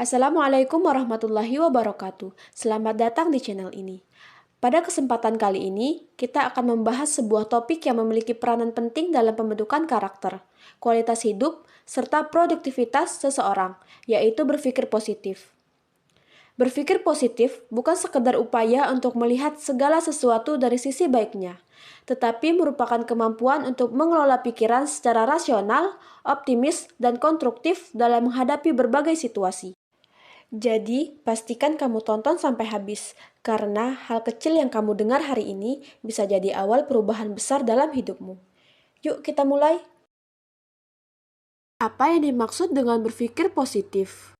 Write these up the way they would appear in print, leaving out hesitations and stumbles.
Assalamualaikum warahmatullahi wabarakatuh. Selamat datang di channel ini. Pada kesempatan kali ini, kita akan membahas sebuah topik yang memiliki peranan penting dalam pembentukan karakter, kualitas hidup, serta produktivitas seseorang, yaitu berpikir positif. Berpikir positif bukan sekedar upaya untuk melihat segala sesuatu dari sisi baiknya, tetapi merupakan kemampuan untuk mengelola pikiran secara rasional, optimis, dan konstruktif dalam menghadapi berbagai situasi. Jadi, pastikan kamu tonton sampai habis, karena hal kecil yang kamu dengar hari ini bisa jadi awal perubahan besar dalam hidupmu. Yuk kita mulai. Apa yang dimaksud dengan berpikir positif?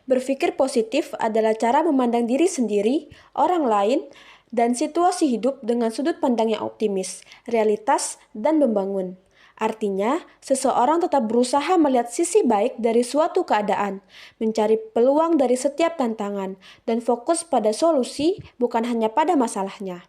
Berpikir positif adalah cara memandang diri sendiri, orang lain, dan situasi hidup dengan sudut pandang yang optimis, realitas, dan membangun. Artinya, seseorang tetap berusaha melihat sisi baik dari suatu keadaan, mencari peluang dari setiap tantangan, dan fokus pada solusi bukan hanya pada masalahnya.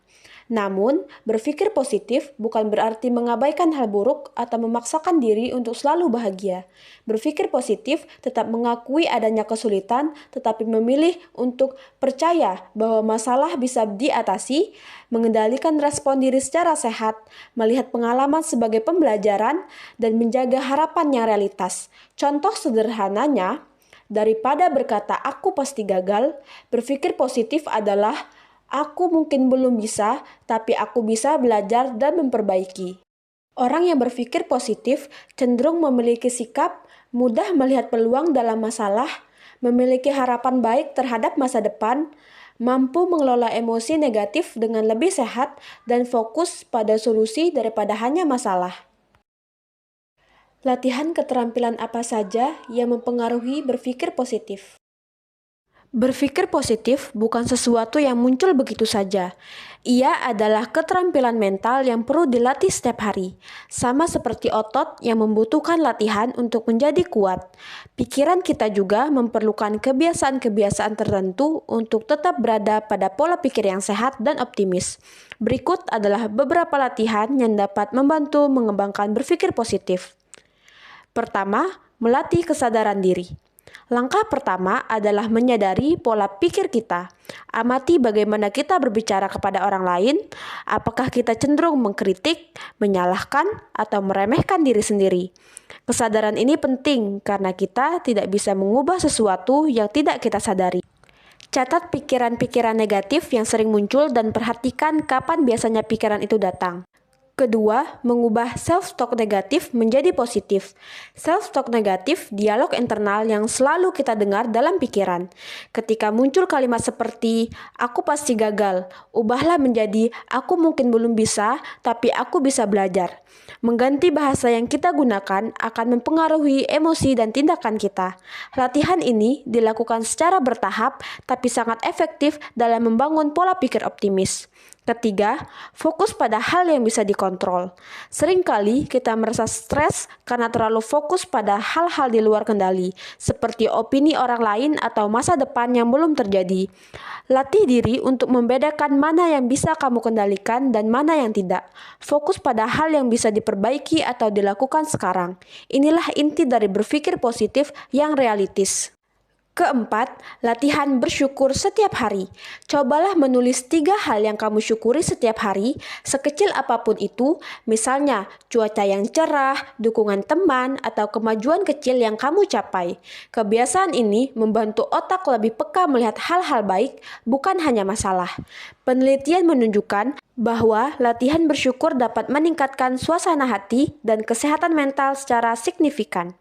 Namun, berpikir positif bukan berarti mengabaikan hal buruk atau memaksakan diri untuk selalu bahagia. Berpikir positif tetap mengakui adanya kesulitan, tetapi memilih untuk percaya bahwa masalah bisa diatasi, mengendalikan respon diri secara sehat, melihat pengalaman sebagai pembelajaran, dan menjaga harapan yang realitas. Contoh sederhananya, daripada berkata aku pasti gagal, berpikir positif adalah aku mungkin belum bisa, tapi aku bisa belajar dan memperbaiki. Orang yang berpikir positif cenderung memiliki sikap mudah melihat peluang dalam masalah, memiliki harapan baik terhadap masa depan, mampu mengelola emosi negatif dengan lebih sehat, dan fokus pada solusi daripada hanya masalah. Latihan keterampilan apa saja yang mempengaruhi berpikir positif? Berpikir positif bukan sesuatu yang muncul begitu saja. Ia adalah keterampilan mental yang perlu dilatih setiap hari, sama seperti otot yang membutuhkan latihan untuk menjadi kuat. Pikiran kita juga memerlukan kebiasaan-kebiasaan tertentu untuk tetap berada pada pola pikir yang sehat dan optimis. Berikut adalah beberapa latihan yang dapat membantu mengembangkan berpikir positif. Pertama, melatih kesadaran diri. Langkah pertama adalah menyadari pola pikir kita. Amati bagaimana kita berbicara kepada orang lain, apakah kita cenderung mengkritik, menyalahkan, atau meremehkan diri sendiri. Kesadaran ini penting karena kita tidak bisa mengubah sesuatu yang tidak kita sadari. Catat pikiran-pikiran negatif yang sering muncul dan perhatikan kapan biasanya pikiran itu datang. Kedua, mengubah self-talk negatif menjadi positif. Self-talk negatif, dialog internal yang selalu kita dengar dalam pikiran. Ketika muncul kalimat seperti, aku pasti gagal, ubahlah menjadi, aku mungkin belum bisa, tapi aku bisa belajar. Mengganti bahasa yang kita gunakan akan mempengaruhi emosi dan tindakan kita. Latihan ini dilakukan secara bertahap, tapi sangat efektif dalam membangun pola pikir optimis. Ketiga, fokus pada hal yang bisa dikontrol. Seringkali kita merasa stres karena terlalu fokus pada hal-hal di luar kendali, seperti opini orang lain atau masa depan yang belum terjadi. Latih diri untuk membedakan mana yang bisa kamu kendalikan dan mana yang tidak. Fokus pada hal yang bisa diperbaiki atau dilakukan sekarang. Inilah inti dari berpikir positif yang realistis. Keempat, latihan bersyukur setiap hari. Cobalah menulis 3 hal yang kamu syukuri setiap hari, sekecil apapun itu, misalnya cuaca yang cerah, dukungan teman, atau kemajuan kecil yang kamu capai. Kebiasaan ini membantu otak lebih peka melihat hal-hal baik, bukan hanya masalah. Penelitian menunjukkan bahwa latihan bersyukur dapat meningkatkan suasana hati dan kesehatan mental secara signifikan.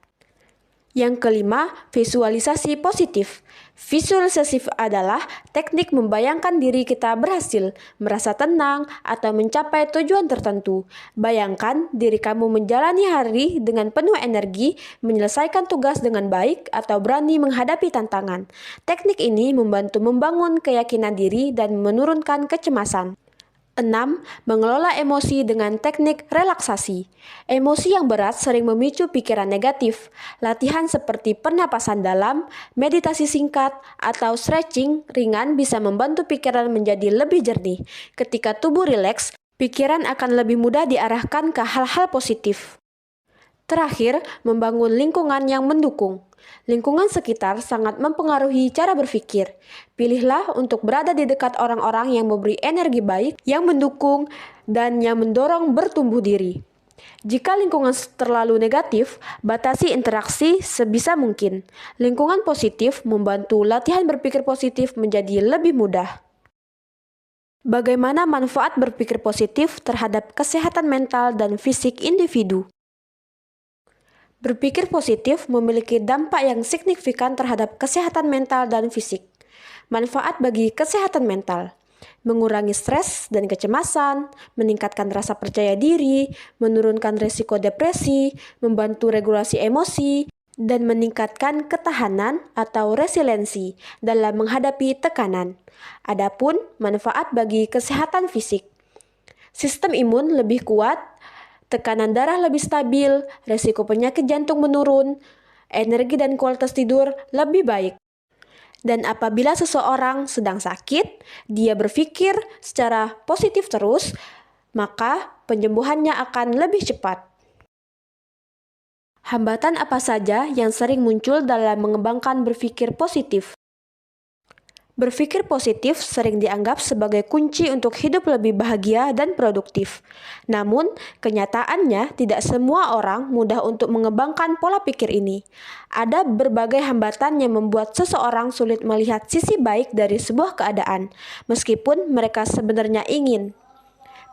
Yang kelima, visualisasi positif. Visualisasi adalah teknik membayangkan diri kita berhasil, merasa tenang, atau mencapai tujuan tertentu. Bayangkan diri kamu menjalani hari dengan penuh energi, menyelesaikan tugas dengan baik, atau berani menghadapi tantangan. Teknik ini membantu membangun keyakinan diri dan menurunkan kecemasan. 6. Mengelola emosi dengan teknik relaksasi. Emosi yang berat sering memicu pikiran negatif. Latihan seperti pernapasan dalam, meditasi singkat, atau stretching ringan bisa membantu pikiran menjadi lebih jernih. Ketika tubuh rileks, pikiran akan lebih mudah diarahkan ke hal-hal positif. Terakhir, membangun lingkungan yang mendukung. Lingkungan sekitar sangat mempengaruhi cara berpikir. Pilihlah untuk berada di dekat orang-orang yang memberi energi baik, yang mendukung, dan yang mendorong bertumbuh diri. Jika lingkungan terlalu negatif, batasi interaksi sebisa mungkin. Lingkungan positif membantu latihan berpikir positif menjadi lebih mudah. Bagaimana manfaat berpikir positif terhadap kesehatan mental dan fisik individu? Berpikir positif memiliki dampak yang signifikan terhadap kesehatan mental dan fisik. Manfaat bagi kesehatan mental: mengurangi stres dan kecemasan, meningkatkan rasa percaya diri, menurunkan risiko depresi, membantu regulasi emosi, dan meningkatkan ketahanan atau resiliensi dalam menghadapi tekanan. Adapun manfaat bagi kesehatan fisik: sistem imun lebih kuat, tekanan darah lebih stabil, resiko penyakit jantung menurun, energi dan kualitas tidur lebih baik. Dan apabila seseorang sedang sakit, dia berpikir secara positif terus, maka penyembuhannya akan lebih cepat. Hambatan apa saja yang sering muncul dalam mengembangkan berpikir positif? Berpikir positif sering dianggap sebagai kunci untuk hidup lebih bahagia dan produktif. Namun, kenyataannya tidak semua orang mudah untuk mengembangkan pola pikir ini. Ada berbagai hambatan yang membuat seseorang sulit melihat sisi baik dari sebuah keadaan, meskipun mereka sebenarnya ingin.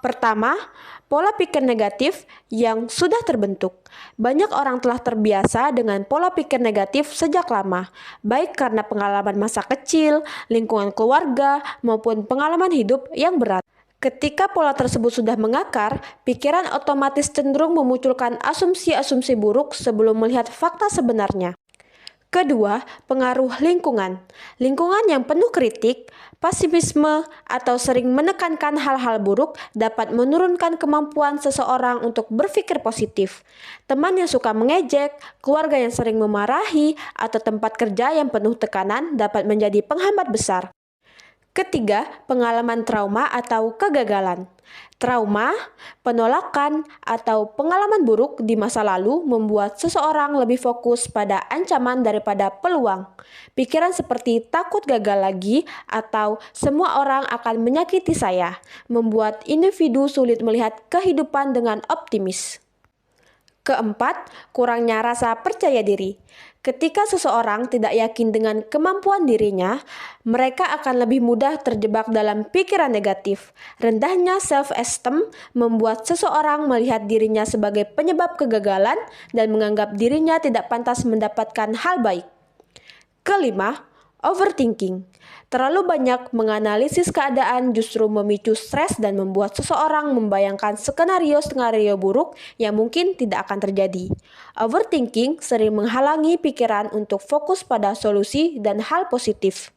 Pertama, pola pikir negatif yang sudah terbentuk. Banyak orang telah terbiasa dengan pola pikir negatif sejak lama, baik karena pengalaman masa kecil, lingkungan keluarga, maupun pengalaman hidup yang berat. Ketika pola tersebut sudah mengakar, pikiran otomatis cenderung memunculkan asumsi-asumsi buruk sebelum melihat fakta sebenarnya. Kedua, pengaruh lingkungan. Lingkungan yang penuh kritik, pesimisme, atau sering menekankan hal-hal buruk dapat menurunkan kemampuan seseorang untuk berpikir positif. Teman yang suka mengejek, keluarga yang sering memarahi, atau tempat kerja yang penuh tekanan dapat menjadi penghambat besar. Ketiga, pengalaman trauma atau kegagalan. Trauma, penolakan, atau pengalaman buruk di masa lalu membuat seseorang lebih fokus pada ancaman daripada peluang. Pikiran seperti takut gagal lagi atau semua orang akan menyakiti saya, membuat individu sulit melihat kehidupan dengan optimis. Keempat, kurangnya rasa percaya diri. Ketika seseorang tidak yakin dengan kemampuan dirinya, mereka akan lebih mudah terjebak dalam pikiran negatif. Rendahnya self-esteem membuat seseorang melihat dirinya sebagai penyebab kegagalan dan menganggap dirinya tidak pantas mendapatkan hal baik. Kelima, overthinking. Terlalu banyak menganalisis keadaan justru memicu stres dan membuat seseorang membayangkan skenario-skenario buruk yang mungkin tidak akan terjadi. Overthinking sering menghalangi pikiran untuk fokus pada solusi dan hal positif.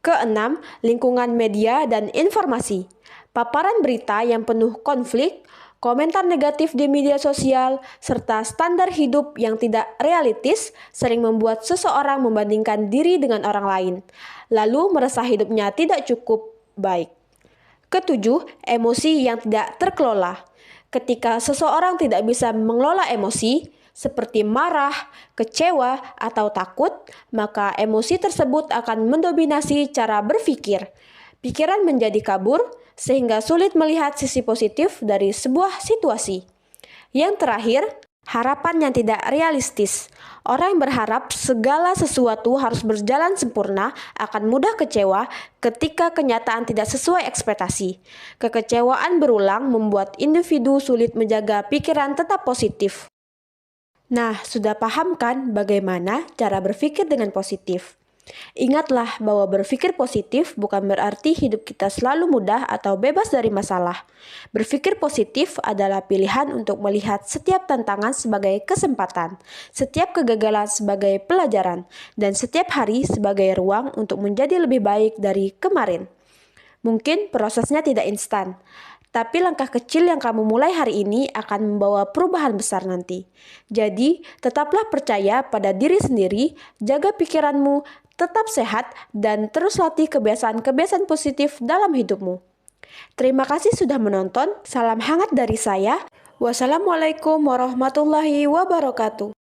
Keenam, lingkungan media dan informasi. Paparan berita yang penuh konflik, komentar negatif di media sosial, serta standar hidup yang tidak realistis sering membuat seseorang membandingkan diri dengan orang lain, lalu merasa hidupnya tidak cukup baik. Ketujuh, emosi yang tidak terkelola. Ketika seseorang tidak bisa mengelola emosi, seperti marah, kecewa, atau takut, maka emosi tersebut akan mendominasi cara berpikir. Pikiran menjadi kabur, sehingga sulit melihat sisi positif dari sebuah situasi. Yang terakhir, harapan yang tidak realistis. Orang yang berharap segala sesuatu harus berjalan sempurna akan mudah kecewa ketika kenyataan tidak sesuai ekspektasi. Kekecewaan berulang membuat individu sulit menjaga pikiran tetap positif. Nah, sudah paham kan bagaimana cara berpikir dengan positif? Ingatlah bahwa berpikir positif bukan berarti hidup kita selalu mudah atau bebas dari masalah. Berpikir positif adalah pilihan untuk melihat setiap tantangan sebagai kesempatan, setiap kegagalan sebagai pelajaran, dan setiap hari sebagai ruang untuk menjadi lebih baik dari kemarin. Mungkin prosesnya tidak instan, tapi langkah kecil yang kamu mulai hari ini akan membawa perubahan besar nanti. Jadi, tetaplah percaya pada diri sendiri, jaga pikiranmu, tetap sehat, dan terus latih kebiasaan-kebiasaan positif dalam hidupmu. Terima kasih sudah menonton. Salam hangat dari saya, Wassalamualaikum warahmatullahi wabarakatuh.